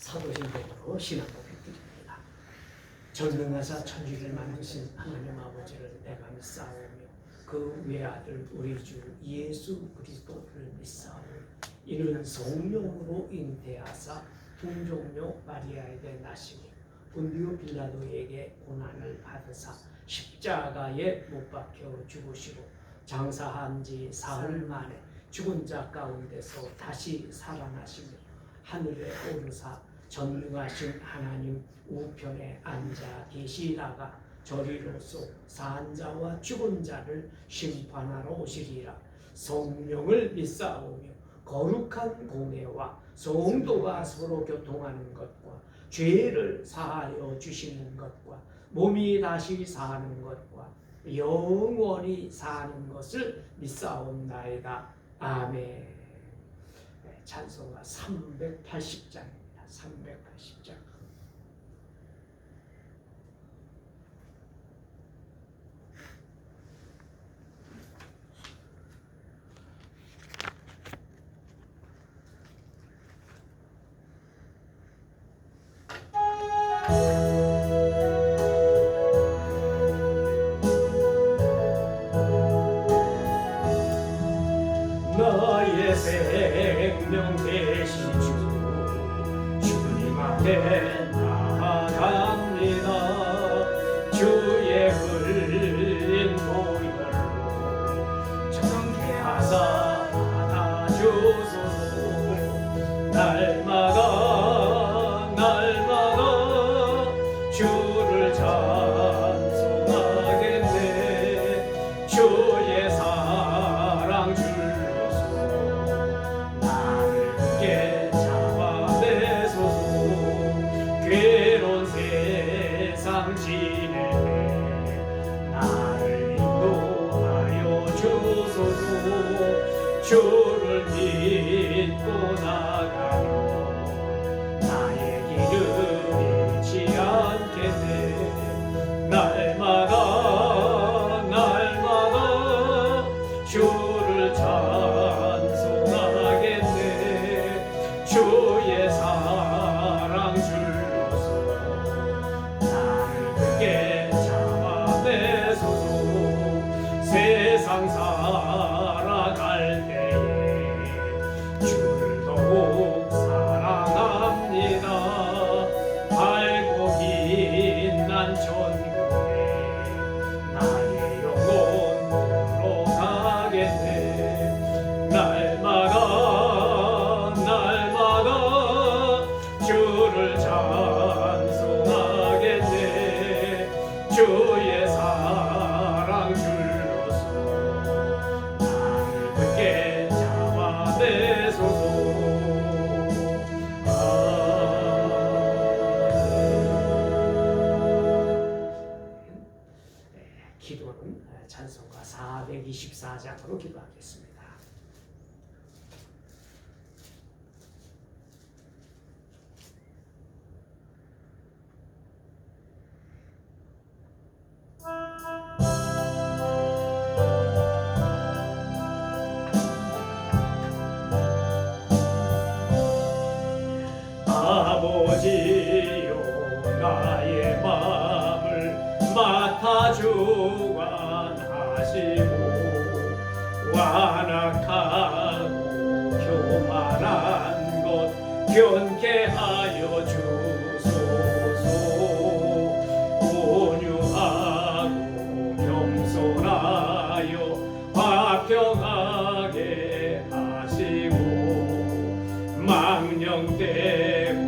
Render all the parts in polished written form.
사도신경으로 신앙고백 드립니다. 전능하사 천지를 만드신 하나님 아버지를 내가 믿사오며 그 외아들 우리 주 예수 그리스도를 믿사오며 이는 성령으로 잉태하사 동정녀 마리아에게 나시고 본디오 빌라도에게 고난을 받으사 십자가에 못 박혀 죽으시고 장사한 지 사흘 만에 죽은 자 가운데서 다시 살아나시며 하늘에 오르사 전능하신 하나님 우편에 앉아 계시다가 저리로서 산 자와 죽은 자를 심판하러 오시리라. 성령을 믿사오며 거룩한 공회와 성도가 서로 교통하는 것과 죄를 사하여 주시는 것과 몸이 다시 사는 것과 영원히 사는 것을 믿사옵나이다. 아멘. 찬송가 380장입니다. 380장. 나의 생명 되신 주 주님 앞에 나아갑니다. 주의 흘린 보혈로 정케 하사 받아주소서. 날마다 주를 찬송하겠네. 주의 사랑 줄로서 나를 굳게 잡아내소서. 괴로운 세상 지내네 나를 인도하여 주소서. 주를 믿고 나가며 나의 길을 잃지 않겠네. 날마다 주를 찬송하겠네. 주의 사랑 줄로서 나를 굳게 잡아내소서. 세상 살아갈 때에 주를 더욱 사랑합니다. 밝고 빛난 천국에 나의 영혼으로 가겠네. 날마다 주를 찬송하겠네. 주의 사랑 줄로서 나를 굳게 잡아내소서. 기도는 찬송가 424장으로 기도하겠습니다. 아버지여 나의 마음을 맡아 주관하시고 완악하고 교만한 것 변케 하여 주소서. 온유하고 겸손하여 화평하게 하시고 망령되고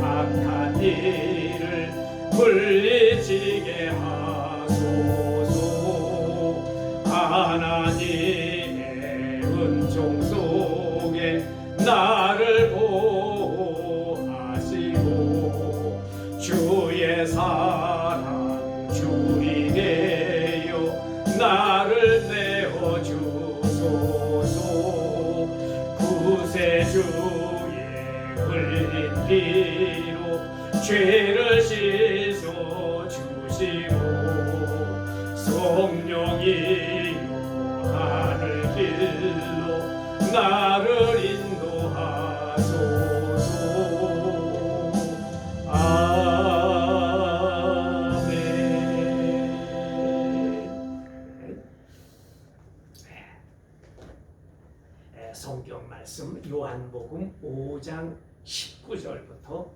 악한 일을 물리치게 하소서. 하나님의 은총 속에 나를 보호하시고 주의 사랑 줄이 되어 나를 내어주소서. 구세주의 흘린 피로 죄를 씻어주시고 성령이여 하늘 길로 나를 인도하소서. 요한복음 5장 19절부터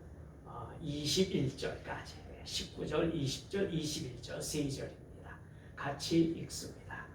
21절까지 19절, 20절, 21절 세 절입니다. 같이 읽습니다.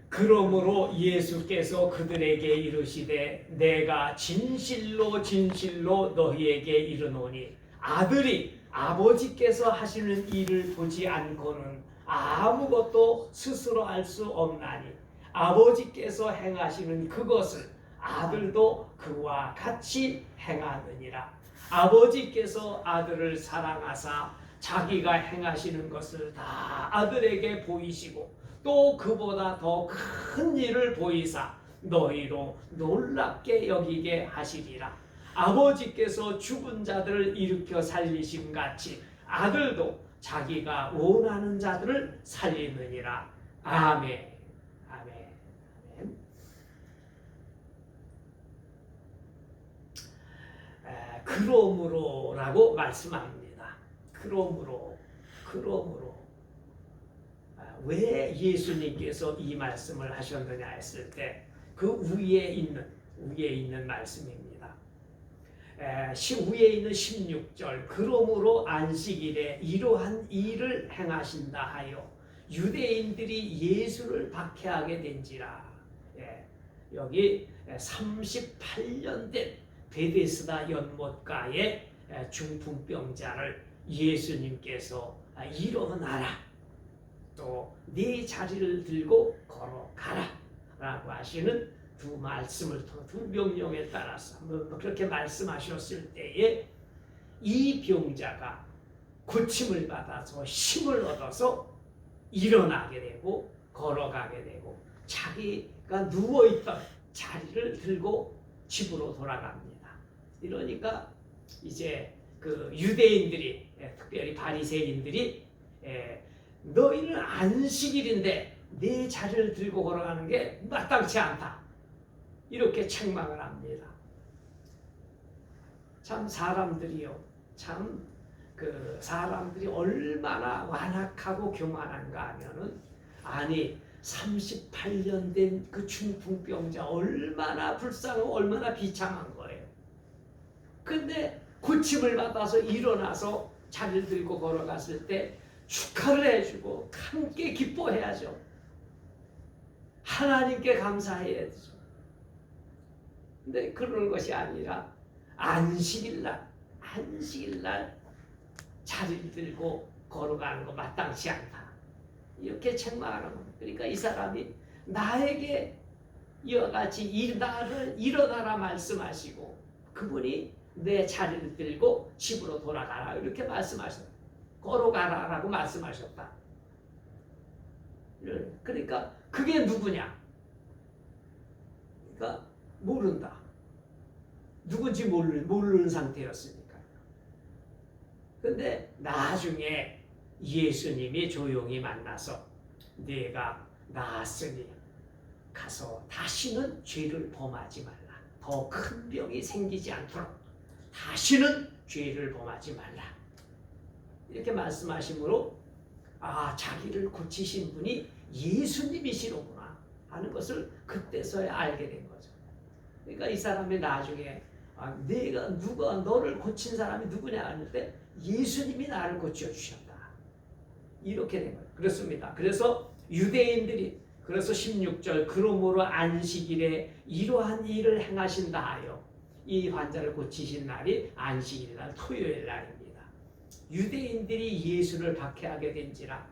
그러므로 예수께서 그들에게 이르시되 내가 진실로 진실로 너희에게 이르노니 아들이 아버지께서 하시는 일을 보지 않고는 아무것도 스스로 알 수 없나니 아버지께서 행하시는 그것을 아들도 그와 같이 행하느니라. 아버지께서 아들을 사랑하사 자기가 행하시는 것을 다 아들에게 보이시고 또 그보다 더 큰 일을 보이사 너희로 놀랍게 여기게 하시리라. 아버지께서 죽은 자들을 일으켜 살리심 같이 아들도 자기가 원하는 자들을 살리느니라. 아멘. 아멘. 아멘. 그러므로라고 말씀합니다. 그러므로 왜 예수님께서 이 말씀을 하셨느냐 했을 때 그 위에 있는 말씀입니다. 위에 있는 16절 그러므로 안식일에 이러한 일을 행하신다 하여 유대인들이 예수를 박해하게 된지라. 여기 38년 된 베데스다 연못가의 중풍병자를 예수님께서 일어나라, 또 네 자리를 들고 걸어가라 라고 하시는 두 말씀을 두 명령에 따라서 그렇게 말씀하셨을 때에 이 병자가 고침을 받아서 힘을 얻어서 일어나게 되고 걸어가게 되고 자기가 누워있던 자리를 들고 집으로 돌아갑니다. 이러니까 이제 그 유대인들이 특별히 바리새인들이 너희는 안식일인데 내 자리를 들고 걸어가는 게 마땅치 않다, 이렇게 책망을 합니다. 참 사람들이요, 사람들이 얼마나 완악하고 교만한가 하면은, 아니 38년 된 그 중풍병자 얼마나 불쌍하고 얼마나 비참한 거예요. 근데 고침을 받아서 일어나서 자리를 들고 걸어갔을 때 축하를 해주고 함께 기뻐해야죠. 하나님께 감사해야죠. 근데 그러는 것이 아니라 안식일날 자리를 들고 걸어가는 거 마땅치 않다, 이렇게 책망하는 겁니다. 그러니까 이 사람이 나에게 이와 같이 나를 일어나라 말씀하시고 그분이 내 자리를 들고 집으로 돌아가라 이렇게 말씀하셨다. 걸어가라라고 말씀하셨다. 그러니까 그게 누구냐? 그러니까 모른다. 누군지 모르는 상태였으니까. 근데 나중에 예수님이 조용히 만나서 네가 나았으니 가서 다시는 죄를 범하지 말라. 더 큰 병이 생기지 않도록 다시는 죄를 범하지 말라. 이렇게 말씀하심으로 자기를 고치신 분이 예수님이시로구나 하는 것을 그때서야 알게 된 거죠. 그러니까 이 사람이 나중에 누가 너를 고친 사람이 누구냐 할 때 예수님이 나를 고쳐주셨다, 이렇게 된 거예요. 그렇습니다. 그래서 유대인들이 그래서 16절 그러므로 안식일에 이러한 일을 행하신다 하여 이 환자를 고치신 날이 안식일날 토요일 날입니다. 유대인들이 예수를 박해하게 된지라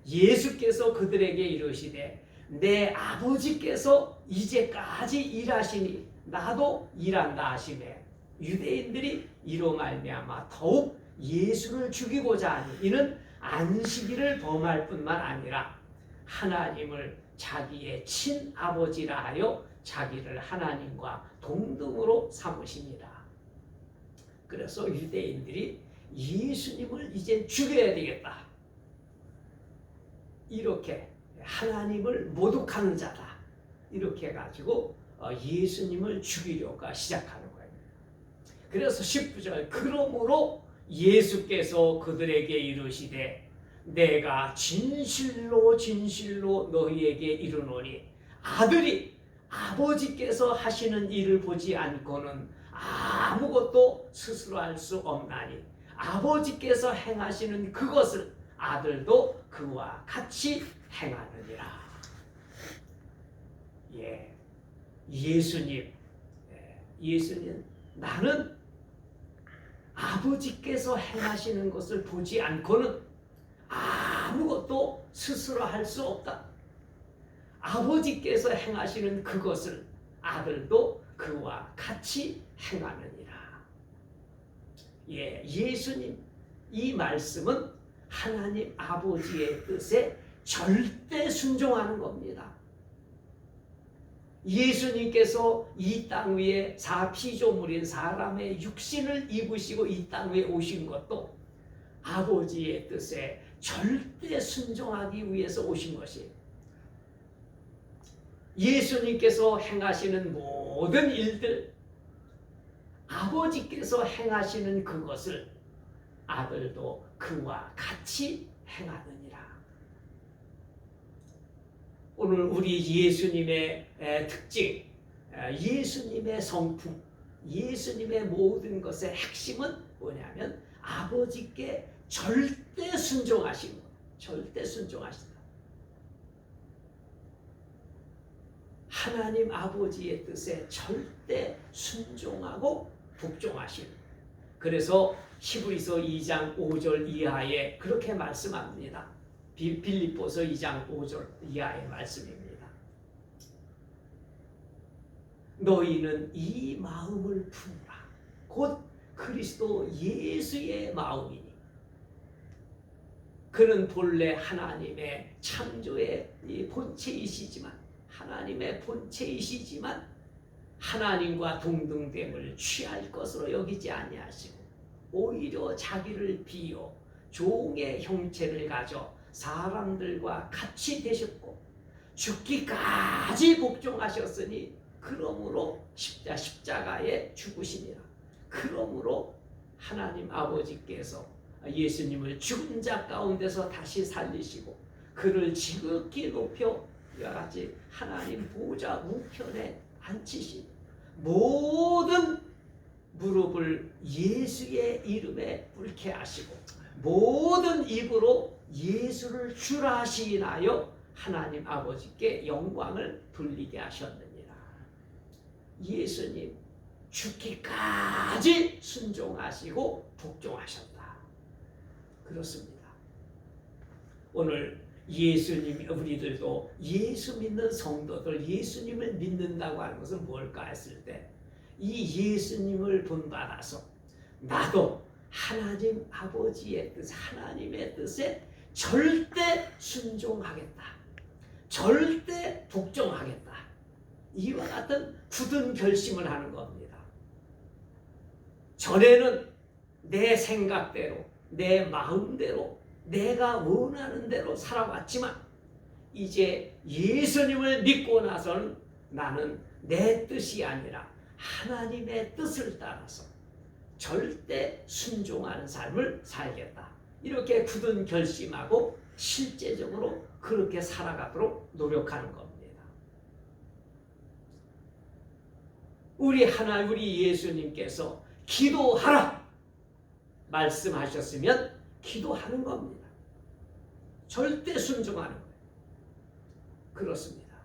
예수께서 그들에게 이르시되 내 아버지께서 이제까지 일하시니 나도 일한다 하시매 유대인들이 이로 말미암아 더욱 예수를 죽이고자 하니 이는 안식일을 범할 뿐만 아니라 하나님을 자기의 친아버지라 하여 자기를 하나님과 동등으로 삼으시니라. 그래서 유대인들이 예수님을 이제 죽여야 되겠다, 이렇게 하나님을 모독하는 자다, 이렇게 해가지고 예수님을 죽이려고 시작하는 거예요. 그래서 19절 그러므로 예수께서 그들에게 이르시되 내가 진실로 진실로 너희에게 이르노니 아들이 아버지께서 하시는 일을 보지 않고는 아무것도 스스로 할 수 없나니 아버지께서 행하시는 그것을 아들도 그와 같이 행하느니라. 예수님, 나는 아버지께서 행하시는 것을 보지 않고는 아무것도 스스로 할 수 없다. 아버지께서 행하시는 그것을 아들도 그와 같이 행하느니라. 예수님, 이 말씀은 하나님 아버지의 뜻에 절대 순종하는 겁니다. 예수님께서 이 땅 위에 피조물인 사람의 육신을 입으시고 이 땅 위에 오신 것도 아버지의 뜻에 절대 순종하기 위해서 오신 것이에요. 예수님께서 행하시는 모든 일들, 아버지께서 행하시는 그것을 아들도 그와 같이 행하느니라. 오늘 우리 예수님의 특징, 예수님의 성품, 예수님의 모든 것의 핵심은 뭐냐면 아버지께 절대 순종하신 것, 절대 순종하신다. 하나님 아버지의 뜻에 절대 순종하고 복종하신. 그래서 히브리서 2장 5절 이하에 그렇게 말씀합니다. 빌립보서 2장 5절 이하의 말씀입니다. 너희는 이 마음을 품으라. 곧 그리스도 예수의 마음이니 그는 본래 하나님의 창조의 본체이시지만 하나님과 동등됨을 취할 것으로 여기지 아니하시고 오히려 자기를 비워 종의 형체를 가져 사람들과 같이 되셨고 죽기까지 복종하셨으니 그러므로 십자가에 죽으시니라. 그러므로 하나님 아버지께서 예수님을 죽은 자 가운데서 다시 살리시고 그를 지극히 높여 이와 같이 하나님 보좌 우편에 앉히시고 모든 무릎을 예수의 이름에 꿇게 하시고 모든 입으로 예수를 주라 시인하여 하나님 아버지께 영광을 돌리게 하셨느니라. 예수님 죽기까지 순종하시고 복종하셨다. 그렇습니다. 오늘 예수님, 우리들도 예수 믿는 성도들, 예수님을 믿는다고 하는 것은 뭘까 했을 때 이 예수님을 본받아서 나도 하나님 아버지의 뜻, 하나님의 뜻에 절대 순종하겠다. 절대 복종하겠다. 이와 같은 굳은 결심을 하는 겁니다. 전에는 내 생각대로, 내 마음대로, 내가 원하는 대로 살아왔지만 이제 예수님을 믿고 나서는 나는 내 뜻이 아니라 하나님의 뜻을 따라서 절대 순종하는 삶을 살겠다. 이렇게 굳은 결심하고 실제적으로 그렇게 살아가도록 노력하는 겁니다. 우리 예수님께서 기도하라 말씀하셨으면 기도하는 겁니다. 절대 순종하는 거예요. 그렇습니다.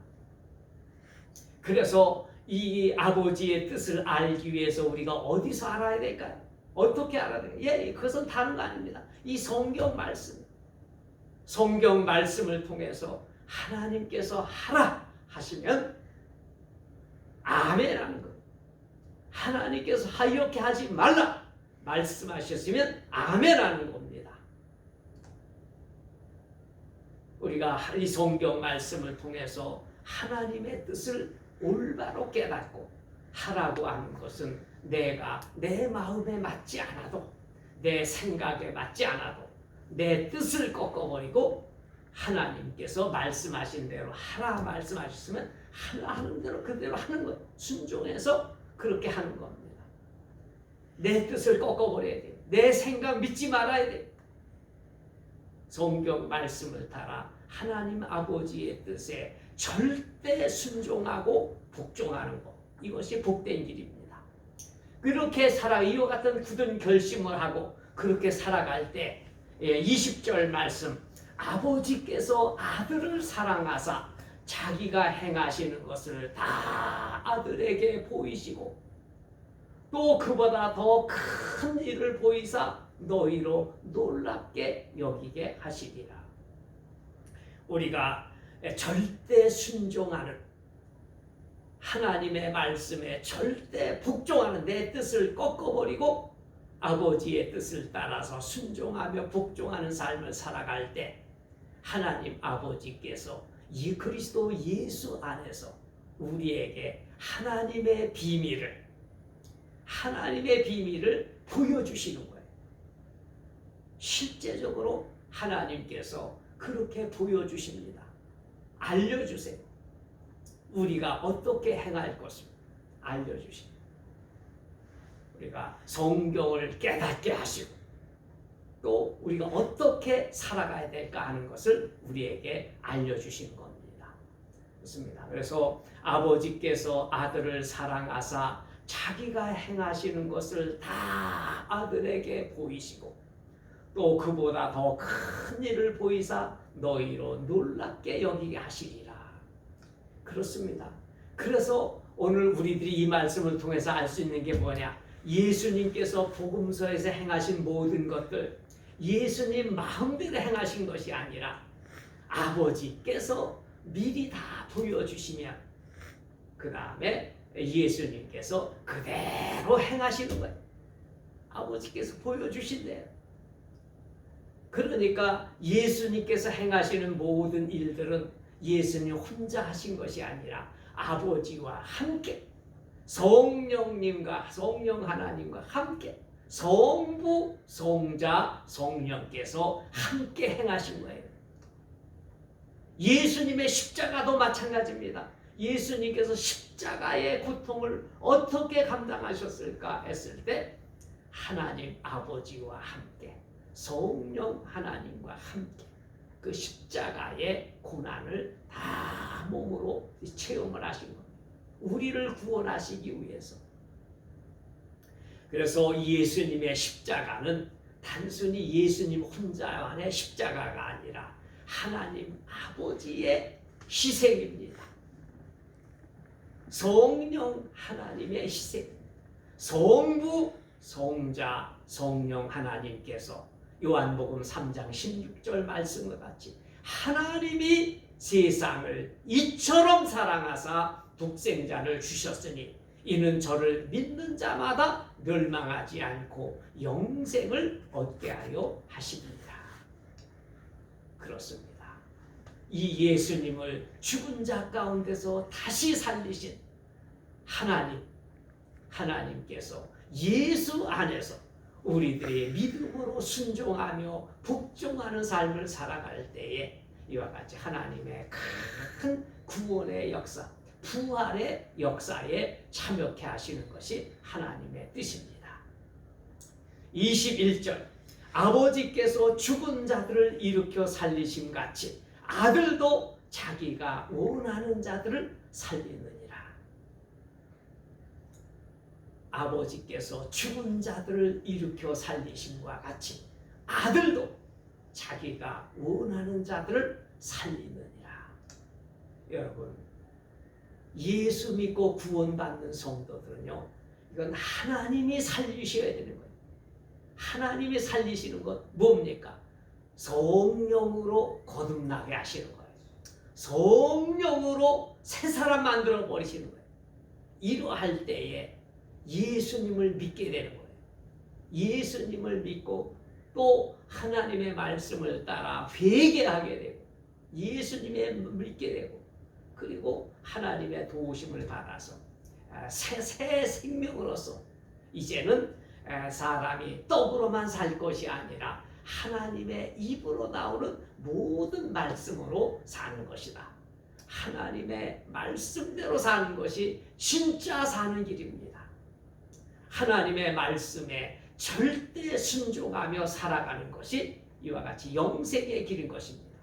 그래서 이 아버지의 뜻을 알기 위해서 우리가 어디서 알아야 될까요? 어떻게 알아야 될까요? 그것은 다른 거 아닙니다. 이 성경 말씀을 통해서 하나님께서 하라 하시면 아멘하는 거예요. 하나님께서 이렇게 하지 말라 말씀하셨으면 아멘하는 겁니다. 우리가 이 성경 말씀을 통해서 하나님의 뜻을 올바로 깨닫고 하라고 하는 것은 내가 내 마음에 맞지 않아도 내 생각에 맞지 않아도 내 뜻을 꺾어버리고 하나님께서 말씀하신 대로 하라 말씀하셨으면 하는 대로 그대로 하는 거예요. 순종해서 그렇게 하는 겁니다. 내 뜻을 꺾어버려야 돼요. 내 생각 믿지 말아야 돼요. 성경 말씀을 따라 하나님 아버지의 뜻에 절대 순종하고 복종하는 것. 이것이 복된 길입니다. 그렇게 이와 같은 굳은 결심을 하고 그렇게 살아갈 때 20절 말씀, 아버지께서 아들을 사랑하사 자기가 행하시는 것을 다 아들에게 보이시고 또 그보다 더 큰 일을 보이사 너희로 놀랍게 여기게 하시리라. 우리가 절대 순종하는 하나님의 말씀에 절대 복종하는, 내 뜻을 꺾어버리고 아버지의 뜻을 따라서 순종하며 복종하는 삶을 살아갈 때 하나님 아버지께서 이 그리스도 예수 안에서 우리에게 하나님의 비밀을 보여주시는 거예요. 실제적으로 하나님께서 그렇게 보여주십니다. 알려주세요. 우리가 어떻게 행할 것을 알려주십니다. 우리가 성경을 깨닫게 하시고 또 우리가 어떻게 살아가야 될까 하는 것을 우리에게 알려주신 겁니다. 그렇습니다. 그래서 아버지께서 아들을 사랑하사 자기가 행하시는 것을 다 아들에게 보이시고 또 그보다 더 큰 일을 보이사 너희로 놀랍게 여기게 하시리라. 그렇습니다. 그래서 오늘 우리들이 이 말씀을 통해서 알 수 있는 게 뭐냐? 예수님께서 복음서에서 행하신 모든 것들 예수님 마음대로 행하신 것이 아니라 아버지께서 미리 다 보여주시면 그 다음에 예수님께서 그대로 행하시는 거예요. 아버지께서 보여주신대요. 그러니까 예수님께서 행하시는 모든 일들은 예수님 혼자 하신 것이 아니라 아버지와 함께 성령님과 성령 하나님과 함께 성부, 성자, 성령께서 함께 행하신 거예요. 예수님의 십자가도 마찬가지입니다. 예수님께서 십자가의 고통을 어떻게 감당하셨을까 했을 때 하나님 아버지와 함께 성령 하나님과 함께 그 십자가의 고난을 다 몸으로 체험을 하신 겁니다. 우리를 구원하시기 위해서. 그래서 예수님의 십자가는 단순히 예수님 혼자만의 십자가가 아니라 하나님 아버지의 희생입니다. 성령 하나님의 희생. 성부, 성자, 성령 하나님께서 요한복음 3장 16절 말씀과 같이 하나님이 세상을 이처럼 사랑하사 독생자를 주셨으니 이는 저를 믿는 자마다 멸망하지 않고 영생을 얻게 하려 하십니다. 그렇습니다. 이 예수님을 죽은 자 가운데서 다시 살리신 하나님께서 예수 안에서 우리들의 믿음으로 순종하며 복종하는 삶을 살아갈 때에 이와 같이 하나님의 큰 구원의 역사, 부활의 역사에 참여케 하시는 것이 하나님의 뜻입니다. 21절 아버지께서 죽은 자들을 일으켜 살리심 같이 아들도 자기가 원하는 자들을 살리느니라. 아버지께서 죽은 자들을 일으켜 살리심과 같이 아들도 자기가 원하는 자들을 살리느니라. 여러분, 예수 믿고 구원받는 성도들은요, 이건 하나님이 살리셔야 되는 거예요. 하나님이 살리시는 것 뭡니까? 성령으로 거듭나게 하시는 거예요. 성령으로 새 사람 만들어 버리시는 거예요. 이러할 때에 예수님을 믿게 되는 거예요. 예수님을 믿고 또 하나님의 말씀을 따라 회개하게 되고 예수님을 믿게 되고 그리고 하나님의 도우심을 받아서 새 생명으로서 이제는 사람이 떡으로만 살 것이 아니라 하나님의 입으로 나오는 모든 말씀으로 사는 것이다. 하나님의 말씀대로 사는 것이 진짜 사는 길입니다. 하나님의 말씀에 절대 순종하며 살아가는 것이 이와 같이 영생의 길인 것입니다.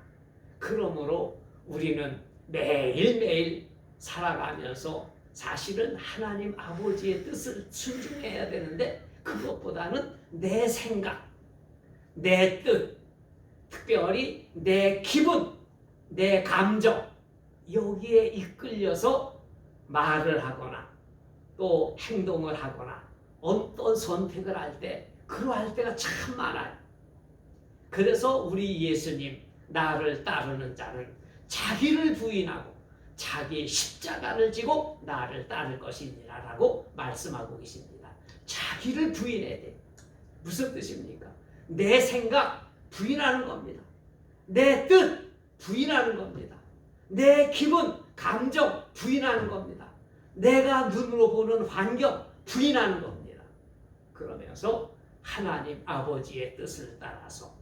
그러므로 우리는 매일매일 살아가면서 사실은 하나님 아버지의 뜻을 순종해야 되는데 그것보다는 내 생각, 내 뜻, 특별히 내 기분, 내 감정 여기에 이끌려서 말을 하거나 또 행동을 하거나 어떤 선택을 할 때 그러할 때가 참 많아요. 그래서 우리 예수님 나를 따르는 자는 자기를 부인하고 자기 십자가를 지고 나를 따를 것이니라 라고 말씀하고 계십니다. 자기를 부인해야 돼요. 무슨 뜻입니까? 내 생각 부인하는 겁니다. 내 뜻 부인하는 겁니다. 내 기분, 감정 부인하는 겁니다. 내가 눈으로 보는 환경 부인하는 겁니다. 그러면서 하나님 아버지의 뜻을 따라서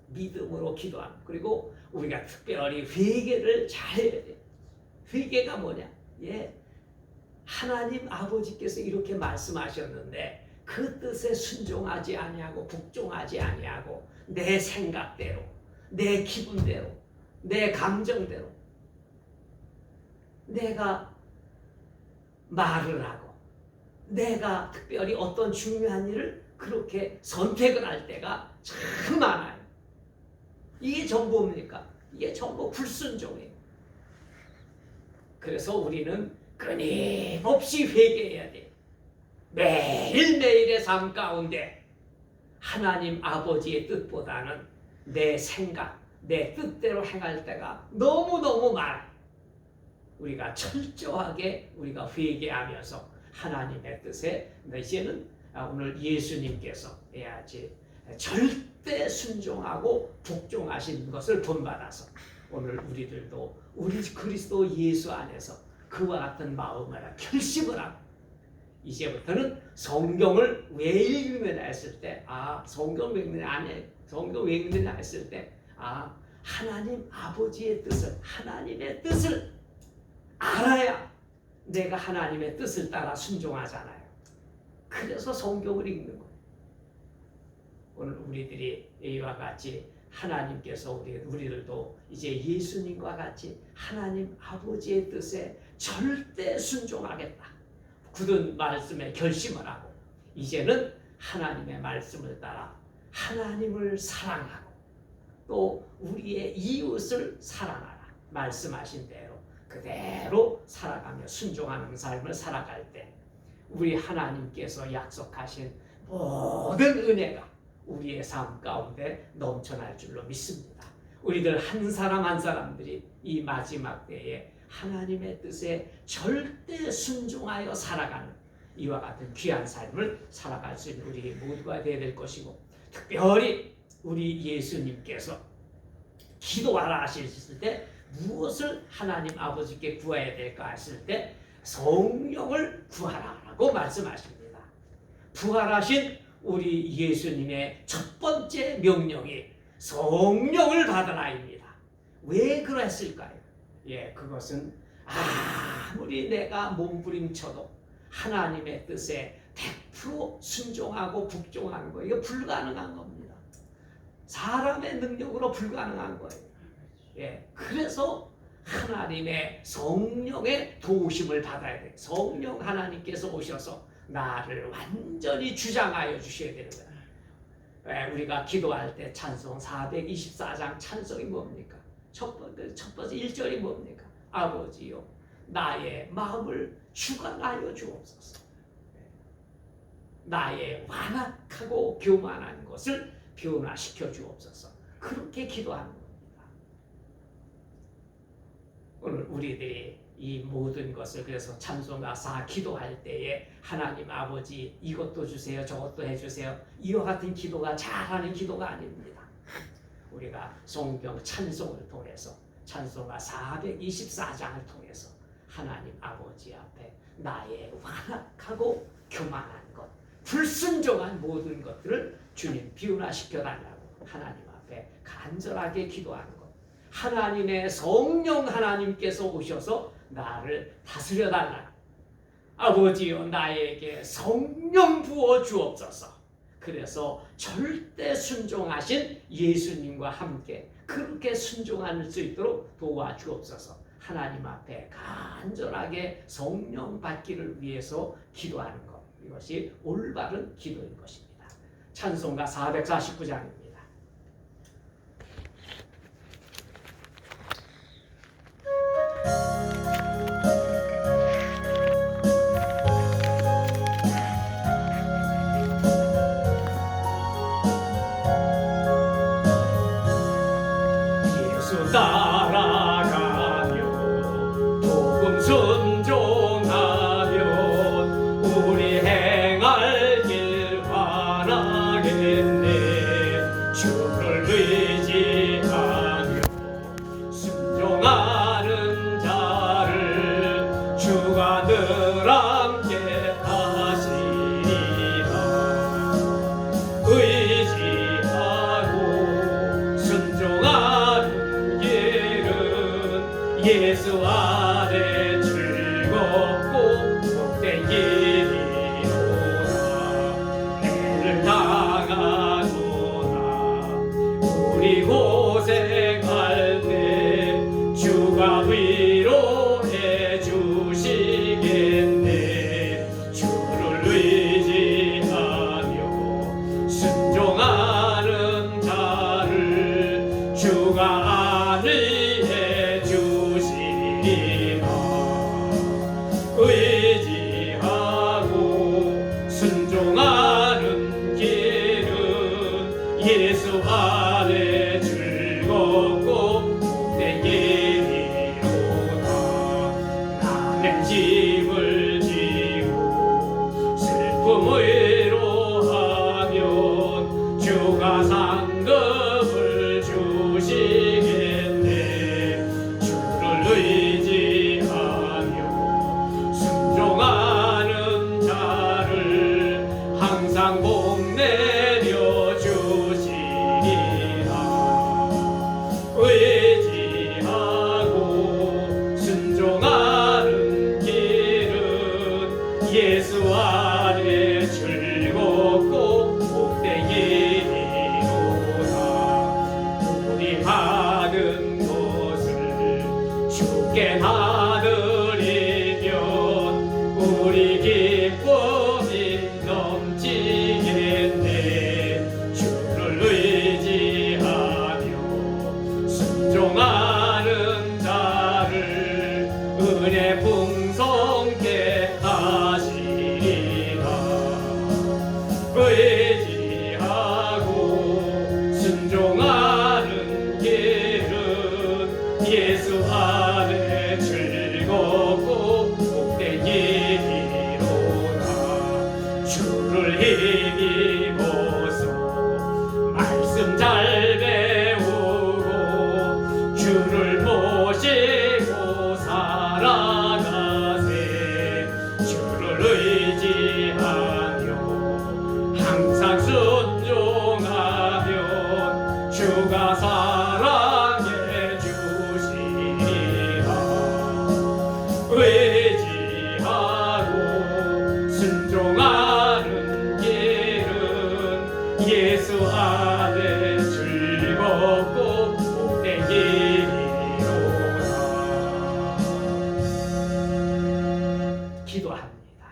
믿음으로 기도하는, 그리고 우리가 특별히 회개를 잘해야 돼요. 회개가 뭐냐? 하나님 아버지께서 이렇게 말씀하셨는데 그 뜻에 순종하지 아니하고 복종하지 아니하고 내 생각대로, 내 기분대로, 내 감정대로 내가 말을 하고 내가 특별히 어떤 중요한 일을 그렇게 선택을 할 때가 참 많아요. 이게 전부 뭡니까? 이게 전부 불순종이에요. 그래서 우리는 끊임없이 회개해야 돼요. 매일매일의 삶 가운데 하나님 아버지의 뜻보다는 내 생각, 내 뜻대로 행할 때가 너무너무 많아요. 우리가 철저하게 우리가 회개하면서 하나님의 뜻에 이제는 오늘 예수님께서 해야지 절대 순종하고 복종하신 것을 본받아서 오늘 우리들도 우리 그리스도 예수 안에서 그와 같은 마음을 결심을 하고 이제부터는 성경을 왜 읽느냐 했을 때 성경 왜 읽느냐 했을 때 하나님 아버지의 뜻을, 하나님의 뜻을 알아야 내가 하나님의 뜻을 따라 순종하잖아요. 그래서 성경을 읽는 거예요. 오늘 우리들이 이와 같이 하나님께서 우리들도 이제 예수님과 같이 하나님 아버지의 뜻에 절대 순종하겠다. 굳은 말씀에 결심을 하고 이제는 하나님의 말씀을 따라 하나님을 사랑하고 또 우리의 이웃을 사랑하라. 말씀하신 대로 그대로 살아가며 순종하는 삶을 살아갈 때 우리 하나님께서 약속하신 모든 은혜가 우리의 삶 가운데 넘쳐날 줄로 믿습니다. 우리들 한 사람 한 사람들이 이 마지막 때에 하나님의 뜻에 절대 순종하여 살아가는 이와 같은 귀한 삶을 살아갈 수 있는 우리 모두가 되어야 될 것이고 특별히 우리 예수님께서 기도하라 하셨을 때 무엇을 하나님 아버지께 구해야 될까 했을 때 성령을 구하라라고 말씀하십니다. 부활하신 우리 예수님의 첫 번째 명령이 성령을 받으라입니다. 왜 그랬을까요? 그것은 아무리 내가 몸부림쳐도 하나님의 뜻에 100% 순종하고 복종하는 거예요. 이거 불가능한 겁니다. 사람의 능력으로 불가능한 거예요. 그래서 하나님의 성령의 도우심을 받아야 돼요. 성령 하나님께서 오셔서 나를 완전히 주장하여 주셔야 되는 거예요. 우리가 기도할 때 찬송 424장 찬송이 뭡니까? 첫 번째 1절이 뭡니까? 아버지요 나의 마음을 주관하여 주옵소서. 나의 완악하고 교만한 것을 변화시켜 주옵소서. 그렇게 기도하는 겁니다. 오늘 우리들이 이 모든 것을 그래서 찬송가 기도할 때에 하나님 아버지 이것도 주세요 저것도 해주세요 이와 같은 기도가 잘하는 기도가 아닙니다. 우리가 성경 찬송을 통해서 찬송가 424장을 통해서 하나님 아버지 앞에 나의 완악하고 교만한 것 불순종한 모든 것들을 주님 변화시켜 달라고 하나님 앞에 간절하게 기도하는 것. 하나님의 성령 하나님께서 오셔서 나를 다스려 달라. 아버지여 나에게 성령 부어 주옵소서. 그래서 절대 순종하신 예수님과 함께 그렇게 순종할 수 있도록 도와주옵소서. 하나님 앞에 간절하게 성령 받기를 위해서 기도하는 것, 이것이 올바른 기도인 것입니다. 찬송가 449장입니다. 예수 따라가며 복음 순종하면 우리 행할 길 바라겠네. 주를 의지하며 순종하는 자를 주가 늘 함께 하시리라. 의지하고 순종하는 길은 예수 안에 즐겁고 복된 길이로다. 해를 당하도다 우리 고생할 때 주가 위로해 주시겠네. 주를 의지하며 순종하는 자를 주가 안위해 주시리라. 의지하고 순종하는 길은 예수 안에 즐겁고 복된 길이로다. 남의 짐을 지고 슬픔을 위로하면 주가 상급을 주시겠네. 주를 의지하며 순종하는 자를 항상 복내려 주시리라. 의지하고 순종하는 길은 예수 안에 즐겁고 복된 길이로다. 우리 받은 것을 주께 나드리면 우리 기쁨이 넘치겠네. 주를 의지하며 순종하는 자를 은혜 풍성케 하시리라. 의지하고 순종하는 길은 예수 안에 즐겁고 복된 길이로다. 주를 힘입어서 말씀 잘 배우고 주를 모시고 살아가세. 주를 의지하며 항상 순종하면 주가 사랑해 주시리라. 의지하고 순종하는 길은 예수 안에 즐겁고 복된 길이로다. 기도합니다.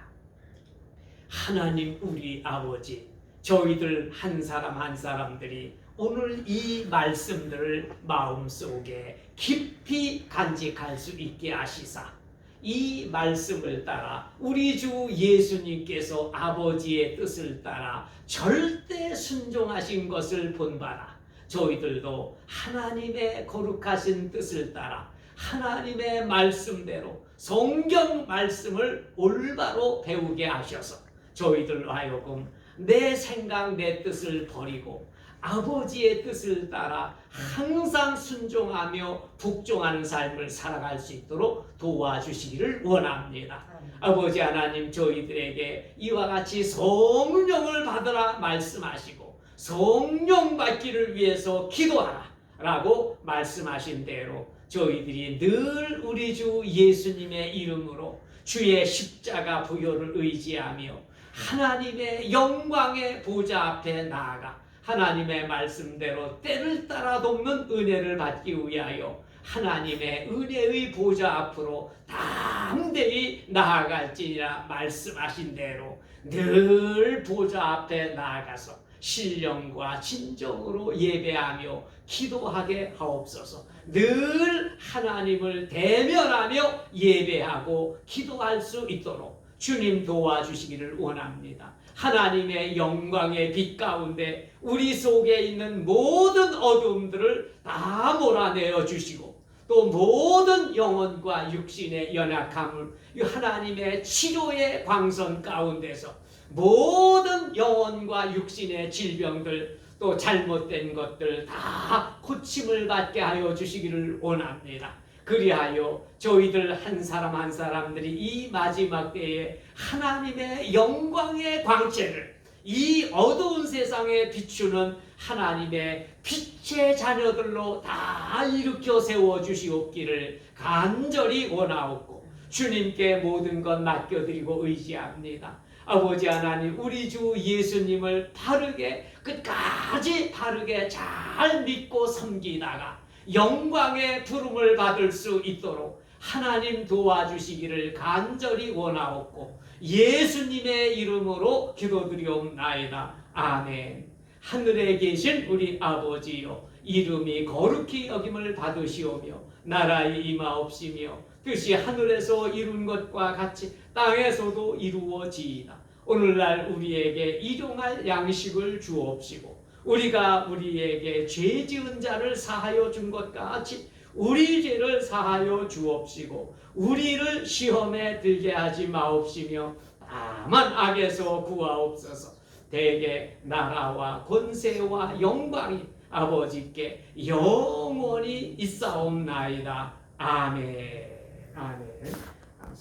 하나님 우리 아버지, 저희들 한 사람 한 사람들이 오늘 이 말씀들을 마음속에 깊이 간직할 수 있게 하시사 이 말씀을 따라 우리 주 예수님께서 아버지의 뜻을 따라 절대 순종하신 것을 본받아 저희들도 하나님의 거룩하신 뜻을 따라 하나님의 말씀대로 성경 말씀을 올바로 배우게 하셔서 저희들로 하여금 내 생각 내 뜻을 버리고 아버지의 뜻을 따라 항상 순종하며 복종하는 삶을 살아갈 수 있도록 도와주시기를 원합니다. 아버지 하나님, 저희들에게 이와 같이 성령을 받으라 말씀하시고 성령 받기를 위해서 기도하라 라고 말씀하신 대로 저희들이 늘 우리 주 예수님의 이름으로 주의 십자가 부요를 의지하며 하나님의 영광의 보좌 앞에 나아가 하나님의 말씀대로 때를 따라 돕는 은혜를 받기 위하여 하나님의 은혜의 보좌 앞으로 담대히 나아갈지니라 말씀하신 대로 늘 보좌 앞에 나아가서 신령과 진정으로 예배하며 기도하게 하옵소서. 늘 하나님을 대면하며 예배하고 기도할 수 있도록 주님 도와주시기를 원합니다. 하나님의 영광의 빛 가운데 우리 속에 있는 모든 어두움들을 다 몰아내어 주시고 또 모든 영혼과 육신의 연약함을 하나님의 치료의 광선 가운데서 모든 영혼과 육신의 질병들 또 잘못된 것들 다 고침을 받게 하여 주시기를 원합니다. 그리하여 저희들 한 사람 한 사람들이 이 마지막 때에 하나님의 영광의 광채를 이 어두운 세상에 비추는 하나님의 빛의 자녀들로 다 일으켜 세워 주시옵기를 간절히 원하옵고 주님께 모든 것 맡겨드리고 의지합니다. 아버지 하나님, 우리 주 예수님을 바르게 끝까지 바르게 잘 믿고 섬기다가 영광의 부름을 받을 수 있도록 하나님 도와주시기를 간절히 원하옵고 예수님의 이름으로 기도드리옵나이다. 아멘. 하늘에 계신 우리 아버지여, 이름이 거룩히 여김을 받으시오며 나라의 임하옵시며 뜻이 하늘에서 이룬 것과 같이 땅에서도 이루어지이다. 오늘날 우리에게 일용할 양식을 주옵시고 우리가 우리에게 죄 지은 자를 사하여 준 것과 같이 우리 죄를 사하여 주옵시고 우리를 시험에 들게 하지 마옵시며 다만 악에서 구하옵소서. 대개 나라와 권세와 영광이 아버지께 영원히 있사옵나이다. 아멘. 아멘.